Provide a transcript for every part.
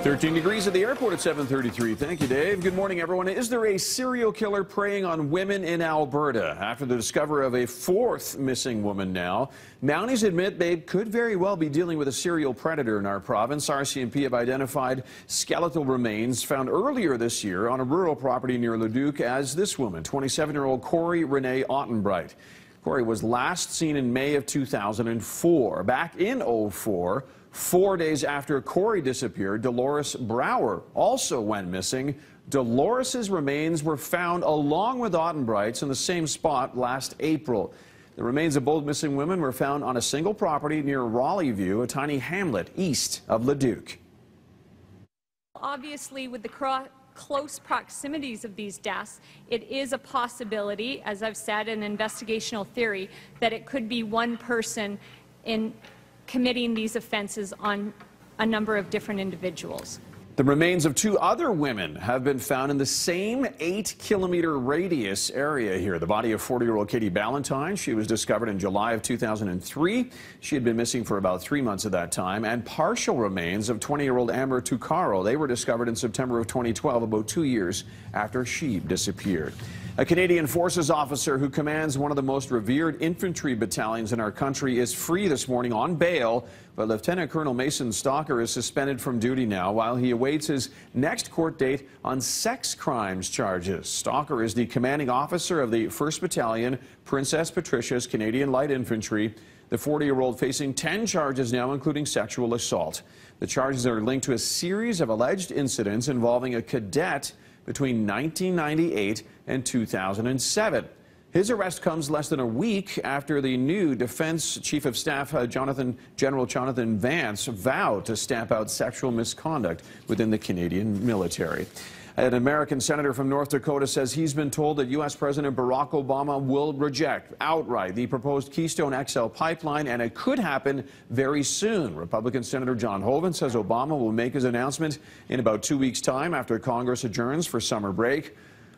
13 degrees at the airport at 7:33. Thank you, Dave. Good morning, everyone. Is there a serial killer preying on women in Alberta? After the discovery of a fourth missing woman now, Mounties admit they could very well be dealing with a serial predator in our province. RCMP have identified skeletal remains found earlier this year on a rural property near Leduc as this woman, 27-year-old Corey Renee Ottenbright. Corey was last seen in May of 2004. Back in 2004, 4 days after Corey disappeared, Dolores Brower also went missing. Dolores's remains were found along with Ottenbright's in the same spot last April. The remains of both missing women were found on a single property near Raleigh View, a tiny hamlet east of Leduc. Obviously, with the close proximities of these deaths, it is a possibility, as I've said, an investigational theory, that it could be one person in committing these offenses on a number of different individuals. The remains of two other women have been found in the same 8-kilometer radius area here. The body of 40-year-old Katie Ballantyne, she was discovered in July of 2003. She had been missing for about 3 months at that time. And partial remains of 20-year-old Amber Tucaro. They were discovered in September of 2012, about 2 years after she disappeared. A Canadian Forces officer who commands one of the most revered infantry battalions in our country is free this morning on bail, but Lieutenant Colonel Mason Stalker is suspended from duty now while he awaits his next court date on sex crimes charges. Stalker is the commanding officer of the 1st Battalion, Princess Patricia's Canadian Light Infantry. The 40-year-old facing 10 charges now, including sexual assault. The charges are linked to a series of alleged incidents involving a cadet between 1998 and 2007. His arrest comes less than a week after the new Defense Chief of Staff General Jonathan Vance vowed to stamp out sexual misconduct within the Canadian military. An American senator from North Dakota says he's been told that U.S. President Barack Obama will reject outright the proposed Keystone XL pipeline, and it could happen very soon. Republican Senator John Hoeven says Obama will make his announcement in about 2 weeks' time after Congress adjourns for summer break.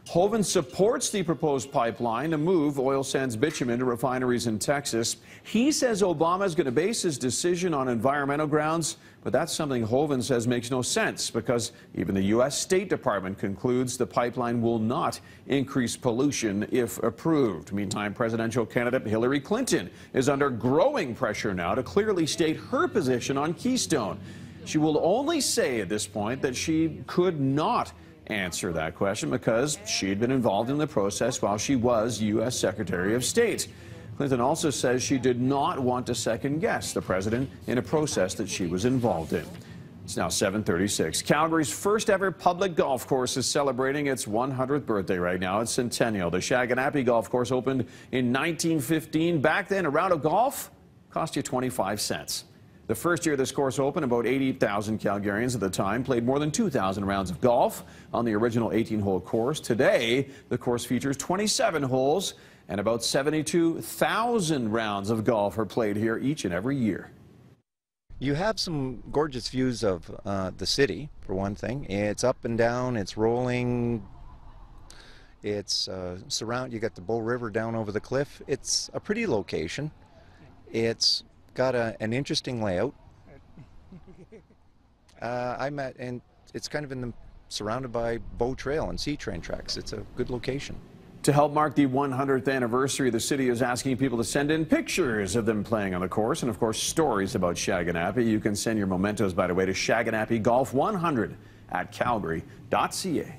Hoeven supports the proposed pipeline to move oil sands bitumen to refineries in Texas. He says Obama is going to base his decision on environmental grounds, but that's something Hoeven says makes no sense because even the U.S. State Department concludes the pipeline will not increase pollution if approved. Meantime, presidential candidate Hillary Clinton is under growing pressure now to clearly state her position on Keystone. She will only say at this point that she could not answer that question because she'd been involved in the process while she was U.S. Secretary of State. Clinton also says she did not want to second-guess the president in a process that she was involved in. It's now 7:36. Calgary's first ever public golf course is celebrating its 100th birthday right now. It's Centennial. The Shaganapie Golf Course opened in 1915. Back then, a round of golf cost you 25 cents. The first year this course opened, about 80,000 Calgarians at the time played more than 2,000 rounds of golf on the original 18-hole course. Today, the course features 27 holes, and about 72,000 rounds of golf are played here each and every year. You have some gorgeous views of the city, for one thing. It's up and down, it's rolling, it's you got the Bull River down over the cliff. It's a pretty location. It's got an interesting layout. And it's kind of surrounded by Bow Trail and C train tracks. It's a good location. To help mark the 100th anniversary, the city is asking people to send in pictures of them playing on the course and, of course, stories about Shaganapie. You can send your mementos, by the way, to Shaganapie Golf 100 at calgary.ca.